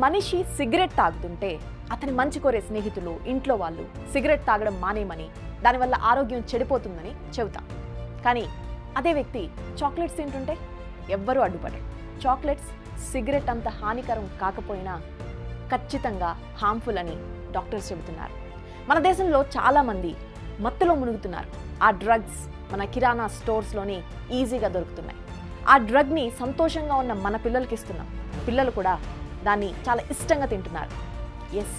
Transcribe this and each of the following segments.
మనిషి సిగరెట్ తాగుతుంటే అతని మంచి కోరే స్నేహితులు, ఇంట్లో వాళ్ళు సిగరెట్ తాగడం మానేయమని, దానివల్ల ఆరోగ్యం చెడిపోతుందని చెబుతాం. కానీ అదే వ్యక్తి చాక్లెట్స్ తింటుంటే ఎవ్వరూ అడ్డుపడరు. చాక్లెట్స్ సిగరెట్ అంత హానికరం కాకపోయినా ఖచ్చితంగా హార్మ్ఫుల్ అని డాక్టర్స్ చెబుతున్నారు. మన దేశంలో చాలామంది మత్తులో మునుగుతున్నారు. ఆ డ్రగ్స్ మన కిరాణా స్టోర్స్లోని ఈజీగా దొరుకుతున్నాయి. ఆ డ్రగ్ని సంతోషంగా ఉన్న మన పిల్లలకి ఇస్తున్నాం. పిల్లలు కూడా దాన్ని చాలా ఇష్టంగా తింటున్నారు. ఎస్,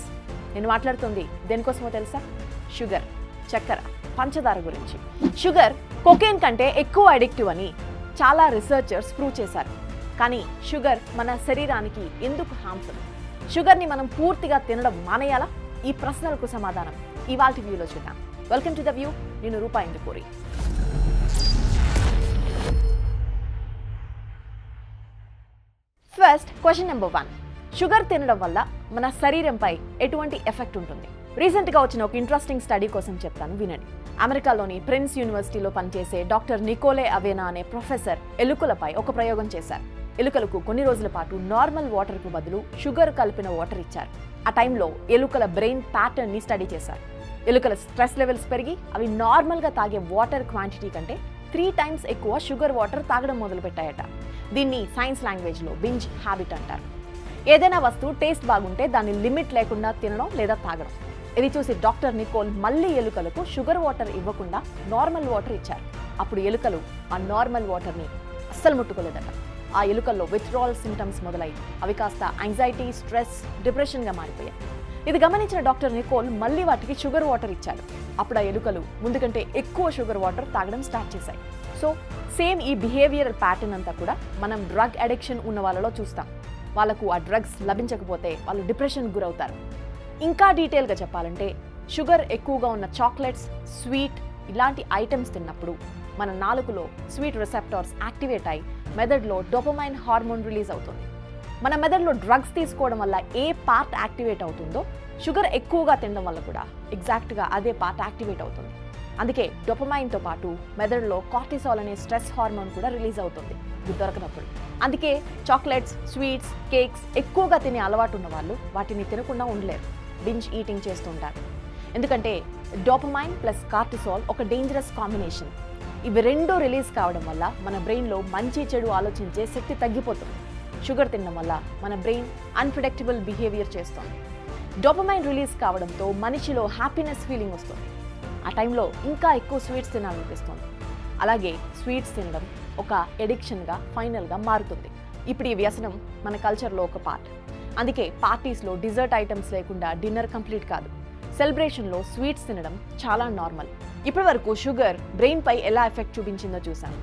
నేను మాట్లాడుతుంది దేనికోసమో తెలుసా? షుగర్, చక్కెర, పంచదార గురించి. షుగర్ కొకైన్ కంటే ఎక్కువ అడిక్టివ్ అని చాలా రీసెర్చర్స్ ప్రూవ్ చేశారు. కానీ షుగర్ మన శరీరానికి ఎందుకు హార్మ్ఫుల్? షుగర్ని మనం పూర్తిగా తినడం మానేయాలా? ఈ ప్రశ్నలకు సమాధానం ఇవాల్టి వ్యూలో చూద్దాం. Welcome to the view. నేను Rupa Indukuri. First question number 1. Sugar తినడం వల్ల మన శరీరంపై ఎటువంటి ఎఫెక్ట్ ఉంటుంది? రీసెంట్గా వచ్చిన ఒక ఇంట్రెస్టింగ్ స్టడీ కోసం చెప్తాను, వినండి. అమెరికాలోని ప్రిన్స్ యూనివర్సిటీలో పనిచేసే డాక్టర్ నికోలే అవేనా అనే ప్రొఫెసర్ ఎలుకలపై ఒక ప్రయోగం చేశారు. ఎలుకలకు కొన్ని రోజుల పాటు నార్మల్ వాటర్కు బదులు షుగర్ కలిపిన వాటర్ ఇచ్చారు. ఆ టైంలో ఎలుకల బ్రెయిన్ ప్యాటర్న్ని స్టడీ చేశారు. ఎలుకల స్ట్రెస్ లెవెల్స్ పెరిగి అవి నార్మల్గా తాగే వాటర్ క్వాంటిటీ కంటే 3 times ఎక్కువ షుగర్ వాటర్ తాగడం మొదలుపెట్టాయట. దీన్ని సైన్స్ లాంగ్వేజ్లో బింజ్ హ్యాబిట్ అంటారు. ఏదైనా వస్తువు టేస్ట్ బాగుంటే దాన్ని లిమిట్ లేకుండా తినడం లేదా తాగడం. ఇది చూసి డాక్టర్ నికోల్ మళ్ళీ ఎలుకలకు షుగర్ వాటర్ ఇవ్వకుండా నార్మల్ వాటర్ ఇచ్చారు. అప్పుడు ఎలుకలు ఆ నార్మల్ వాటర్ని అస్సలు ముట్టుకోలేదట. ఆ ఎలుకల్లో విత్డ్రావల్ సింటమ్స్ మొదలై అవి కాస్త యాంగ్జైటీ, స్ట్రెస్, డిప్రెషన్గా మారిపోయాయి. ఇది గమనించిన డాక్టర్ నికోల్ మళ్ళీ వాటికి షుగర్ వాటర్ ఇచ్చాడు. అప్పుడు ఆ ఎలుకలు ముందు కంటే ఎక్కువ షుగర్ వాటర్ తాగడం స్టార్ట్ చేశాయి. సో సేమ్ ఈ బిహేవియరల్ ప్యాటర్న్ అంతా కూడా మనం డ్రగ్ అడిక్షన్ ఉన్న వాళ్ళలో చూస్తాం. వాళ్ళకు ఆ డ్రగ్స్ లభించకపోతే వాళ్ళు డిప్రెషన్కి గురవుతారు. ఇంకా డీటెయిల్గా చెప్పాలంటే షుగర్ ఎక్కువగా ఉన్న చాక్లెట్స్, స్వీట్ ఇలాంటి ఐటమ్స్ తిన్నప్పుడు మన నాలుకలో స్వీట్ రిసెప్టార్స్ యాక్టివేట్ అయి మెదడులో డోపమైన్ హార్మోన్ రిలీజ్ అవుతుంది. మన మెదడులో డ్రగ్స్ తీసుకోవడం వల్ల ఏ పార్ట్ యాక్టివేట్ అవుతుందో షుగర్ ఎక్కువగా తినడం వల్ల కూడా ఎగ్జాక్ట్గా అదే పార్ట్ యాక్టివేట్ అవుతుంది. అందుకే డోపమైన్తో పాటు మెదడులో కార్టిసాల్ అనే స్ట్రెస్ హార్మోన్ కూడా రిలీజ్ అవుతుంది ఇది దొరకనప్పుడు. అందుకే చాక్లెట్స్, స్వీట్స్, కేక్స్ ఎక్కువగా తినే అలవాటు ఉన్న వాళ్ళు వాటిని తినకుండా ఉండలేరు. బింజ్ ఈటింగ్ చేస్తుంటారు. ఎందుకంటే డోపమైన్ ప్లస్ కార్టిసాల్ ఒక డేంజరస్ కాంబినేషన్. ఇవి రెండూ రిలీజ్ కావడం వల్ల మన బ్రెయిన్లో మంచి చెడు ఆలోచించే శక్తి తగ్గిపోతుంది. షుగర్ తినడం వల్ల మన బ్రెయిన్ అన్ప్రెడిక్టబుల్ బిహేవియర్ చేస్తుంది. డోపమైన్ రిలీజ్ కావడంతో మనిషిలో హ్యాపీనెస్ ఫీలింగ్ వస్తుంది. ఆ టైంలో ఇంకా ఎక్కువ స్వీట్స్ తినాలనిపిస్తుంది. అలాగే స్వీట్స్ తినడం ఒక ఎడిక్షన్గా ఫైనల్గా మారుతుంది. ఇప్పుడు ఈ వ్యసనం మన కల్చర్లో ఒక పార్ట్. అందుకే పార్టీస్లో డిజర్ట్ ఐటమ్స్ లేకుండా డిన్నర్ కంప్లీట్ కాదు. సెలబ్రేషన్లో స్వీట్స్ తినడం చాలా నార్మల్. ఇప్పటి వరకు షుగర్ బ్రెయిన్పై ఎలా ఎఫెక్ట్ చూపించిందో చూసాం.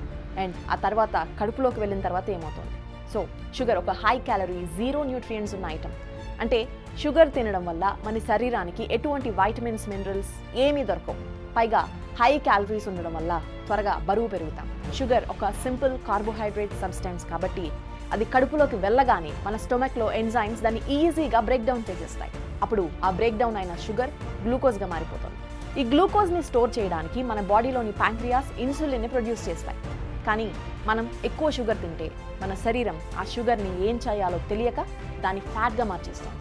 అండ్ ఆ తర్వాత కడుపులోకి వెళ్ళిన తర్వాత ఏమవుతుంది? సో షుగర్ ఒక హై క్యాలరీ, 0 న్యూట్రియంట్స్ ఉన్న ఐటమ్. అంటే షుగర్ తినడం వల్ల మన శరీరానికి ఎటువంటి వైటమిన్స్, మినరల్స్ ఏమీ దొరకవు. పైగా హై క్యాలరీస్ ఉండడం వల్ల త్వరగా బరువు పెరుగుతాం. షుగర్ ఒక సింపుల్ కార్బోహైడ్రేట్ సబ్స్టెన్స్ కాబట్టి అది కడుపులోకి వెళ్ళగానే మన స్టొమక్లో ఎంజైమ్స్ దాన్ని ఈజీగా బ్రేక్ డౌన్ చేసేస్తాయి. అప్పుడు ఆ బ్రేక్ డౌన్ అయిన షుగర్ గ్లూకోజ్గా మారిపోతుంది. ఈ గ్లూకోజ్ని స్టోర్ చేయడానికి మన బాడీలోని ప్యాంక్రియాస్ ఇన్సులిన్ని ప్రొడ్యూస్ చేస్తాయి. కానీ మనం ఎక్కువ షుగర్ తింటే మన శరీరం ఆ షుగర్ని ఏం చేయాలో తెలియక దాన్ని ఫ్యాట్గా మార్చేస్తాం.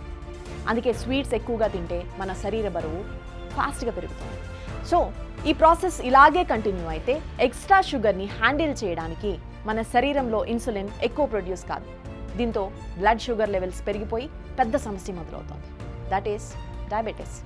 అందుకే స్వీట్స్ ఎక్కువగా తింటే మన శరీర బరువు ఫాస్ట్గా పెరుగుతుంది. సో ఈ ప్రాసెస్ ఇలాగే కంటిన్యూ అయితే ఎక్స్ట్రా షుగర్ని హ్యాండిల్ చేయడానికి మన శరీరంలో ఇన్సులిన్ ఎక్కువ ప్రొడ్యూస్ కాదు. దీంతో బ్లడ్ షుగర్ లెవెల్స్ పెరిగిపోయి పెద్ద సమస్య మొదలవుతుంది. That is diabetes.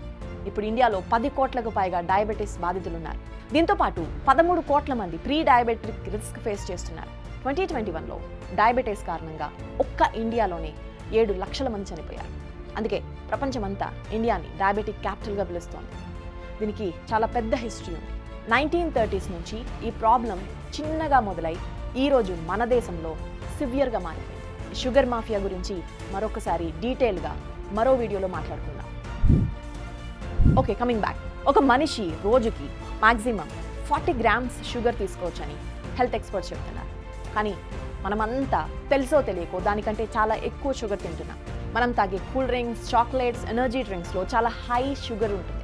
ఇప్పుడు ఇండియాలో 10 కోట్లకు పైగా డయాబెటీస్ బాధితులు ఉన్నారు. దీంతో పాటు 13 కోట్ల మంది ప్రీ డయాబెటిక్ రిస్క్ ఫేస్ చేస్తున్నారు. 2021లో డయాబెటీస్ కారణంగా ఒక్క ఇండియాలోనే 7 లక్షల మంది చనిపోయారు. అందుకే ప్రపంచమంతా ఇండియాని డయాబెటిక్ క్యాపిటల్గా పిలుస్తోంది. దీనికి చాలా పెద్ద హిస్టరీ ఉంది. 1930s నుంచి ఈ ప్రాబ్లం చిన్నగా మొదలై ఈరోజు మన దేశంలో సివియర్గా మారిపోయింది. షుగర్ మాఫియా గురించి మరొకసారి డీటెయిల్గా మరో వీడియోలో మాట్లాడుకుందాం. Okay, coming back. ఒక మనిషి రోజుకి మ్యాక్సిమం 40 grams షుగర్ తీసుకోవచ్చని హెల్త్ ఎక్స్పర్ట్స్ చెప్తున్నారు. కానీ మనమంతా తెలుసో తెలియకో దానికంటే చాలా ఎక్కువ షుగర్ తింటున్నాం. మనం తాగే కూల్ డ్రింక్స్, చాక్లెట్స్, ఎనర్జీ డ్రింక్స్లో చాలా హై షుగర్ ఉంటుంది.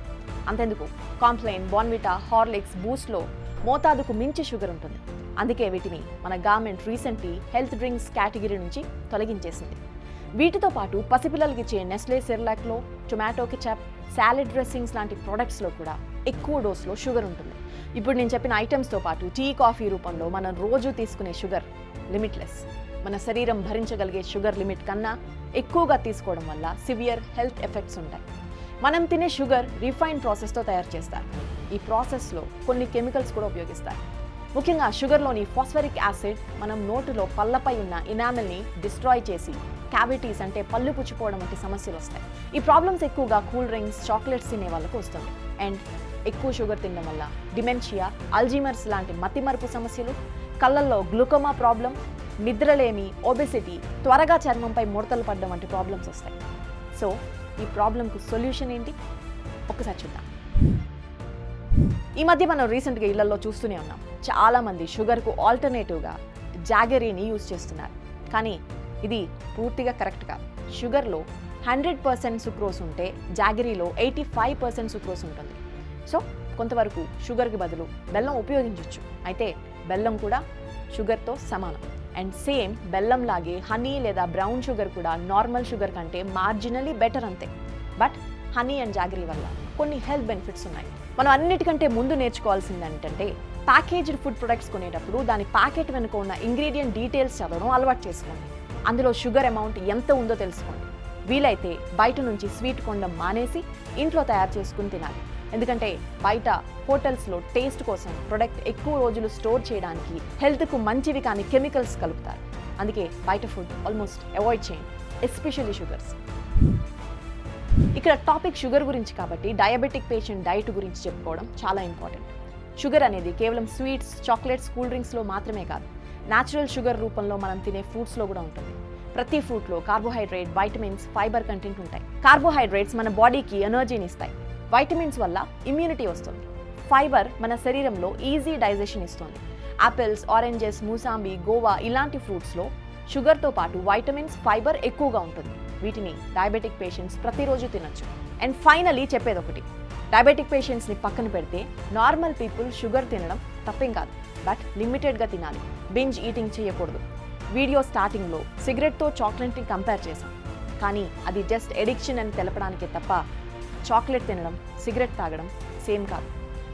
అంతెందుకు కాంప్లైన్, బోర్న్విటా, హార్లిక్స్, బూస్ట్లో మోతాదుకు మించి షుగర్ ఉంటుంది. అందుకే వీటిని మన government recently health drinks category నుంచి తొలగించేసింది. వీటితో పాటు పసిపిల్లలకి ఇచ్చే నెస్లే సెర్లాక్లో, టొమాటో కెచప్, సాలెడ్ డ్రెస్సింగ్స్ లాంటి ప్రొడక్ట్స్లో కూడా ఎక్కువ డోస్లో షుగర్ ఉంటుంది. ఇప్పుడు నేను చెప్పిన ఐటమ్స్తో పాటు టీ, కాఫీ రూపంలో మనం రోజు తీసుకునే షుగర్ లిమిట్లెస్. మన శరీరం భరించగలిగే షుగర్ లిమిట్ కన్నా ఎక్కువగా తీసుకోవడం వల్ల సివియర్ హెల్త్ ఎఫెక్ట్స్ ఉంటాయి. మనం తినే షుగర్ రిఫైన్డ్ ప్రాసెస్తో తయారు చేస్తారు. ఈ ప్రాసెస్లో కొన్ని కెమికల్స్ కూడా ఉపయోగిస్తారు. ముఖ్యంగా షుగర్లోని ఫాస్ఫరిక్ యాసిడ్ మనం నోటిలో పళ్ళపై ఉన్న ఇనామెల్ని డిస్ట్రాయ్ చేసి క్యావిటీస్ అంటే పళ్ళు పుచ్చిపోవడం వంటి సమస్యలు వస్తాయి. ఈ ప్రాబ్లమ్స్ ఎక్కువగా కూల్ డ్రింక్స్, చాక్లెట్స్ తినే వాళ్ళకు వస్తుంది. అండ్ ఎక్కువ షుగర్ తినడం వల్ల డిమెన్షియా, అల్జీమర్స్ లాంటి మతిమరుపు సమస్యలు, కళ్ళల్లో గ్లూకోమా ప్రాబ్లం, నిద్రలేమి, ఒబెసిటీ, త్వరగా చర్మంపై ముడతలు పడడం వంటి ప్రాబ్లమ్స్ వస్తాయి. సో ఈ ప్రాబ్లంకు సొల్యూషన్ ఏంటి? ఒక్కసారి చూద్దాం. ఈ మధ్య మనం రీసెంట్గా ఇళ్లలో చూస్తూనే ఉన్నాం. చాలామంది షుగర్కు ఆల్టర్నేటివ్గా జాగరీని యూజ్ చేస్తున్నారు. కానీ ఇది పూర్తిగా కరెక్ట్ కాదు. షుగర్లో 100% సుక్రోస్ ఉంటే జాగరీలో 85% సుక్రోస్ ఉంటుంది. సో కొంతవరకు షుగర్కి బదులు బెల్లం ఉపయోగించవచ్చు. అయితే బెల్లం కూడా షుగర్తో సమానం. అండ్ సేమ్ బెల్లం లాగే హనీ లేదా బ్రౌన్ షుగర్ కూడా నార్మల్ షుగర్ కంటే మార్జినలీ బెటర్ అంతే. బట్ హనీ అండ్ జాగరీ వల్ల కొన్ని హెల్త్ బెనిఫిట్స్ ఉన్నాయి. మనం అన్నిటికంటే ముందు నేర్చుకోవాల్సింది ఏంటంటే ప్యాకేజ్డ్ ఫుడ్ ప్రొడక్ట్స్ కొనేటప్పుడు దాని ప్యాకెట్ వెనుక ఉన్న ఇంగ్రీడియంట్ డీటెయిల్స్ చదవడం అలవాటు చేసుకోండి. అందులో షుగర్ అమౌంట్ ఎంత ఉందో తెలుసుకోండి. వీలైతే బయట నుంచి స్వీట్ కొనడం మానేసి ఇంట్లో తయారు చేసుకుని తినాలి. ఎందుకంటే బయట హోటల్స్లో టేస్ట్ కోసం ప్రొడక్ట్ ఎక్కువ రోజులు స్టోర్ చేయడానికి హెల్త్కు మంచివి కానీ కెమికల్స్ కలుపుతారు. అందుకే బయట ఫుడ్ ఆల్మోస్ట్ అవాయిడ్ చేయండి, ఎస్పెషల్లీ షుగర్స్. ఇక్కడ టాపిక్ షుగర్ గురించి కాబట్టి డయాబెటిక్ పేషెంట్ డైట్ గురించి చెప్పుకోవడం చాలా ఇంపార్టెంట్. షుగర్ అనేది కేవలం స్వీట్స్, చాక్లెట్స్, కూల్ డ్రింక్స్లో మాత్రమే కాదు, న్యాచురల్ షుగర్ రూపంలో మనం తినే ఫ్రూట్స్లో కూడా ఉంటుంది. ప్రతి ఫ్రూట్లో కార్బోహైడ్రేట్, వైటమిన్స్, ఫైబర్ కంటెంట్ ఉంటాయి. కార్బోహైడ్రేట్స్ మన బాడీకి ఎనర్జీని ఇస్తాయి. వైటమిన్స్ వల్ల ఇమ్యూనిటీ వస్తుంది. ఫైబర్ మన శరీరంలో ఈజీ డైజెషన్ ఇస్తుంది. యాపిల్స్, ఆరెంజెస్, మూసాంబి, గోవా ఇలాంటి ఫ్రూట్స్లో షుగర్తో పాటు వైటమిన్స్, ఫైబర్ ఎక్కువగా ఉంటుంది. వీటిని డయాబెటిక్ పేషెంట్స్ ప్రతిరోజు తినొచ్చు. అండ్ ఫైనలీ చెప్పేది ఒకటి, డయాబెటిక్ పేషెంట్స్ని పక్కన పెడితే నార్మల్ పీపుల్ షుగర్ తినడం తప్పేం కాదు. బట్ లిమిటెడ్గా తినాలి. బింజ్ ఈటింగ్ చేయకూడదు. వీడియో స్టార్టింగ్లో సిగరెట్తో చాక్లెట్ని కంపేర్ చేశాం. కానీ అది జస్ట్ ఎడిక్షన్ అని తెలపడానికే తప్ప చాక్లెట్ తినడం, సిగరెట్ తాగడం సేమ్ కాదు.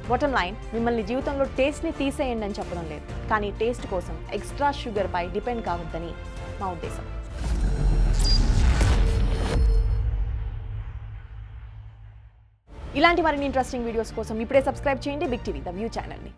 బాటమ్ లైన్, మిమ్మల్ని జీవితంలో టేస్ట్ని తీసేయండి అని చెప్పడం లేదు. కానీ టేస్ట్ కోసం ఎక్స్ట్రా షుగర్పై డిపెండ్ కావద్దని మా ఉద్దేశం. ఇలాంటి మరిన్ని ఇంట్రెస్టింగ్ వీడియోస్ కోసం ఇప్పుడే సబ్స్క్రైబ్ చేయండి బిగ్ టీవీ ద వ్యూ ఛానల్ని.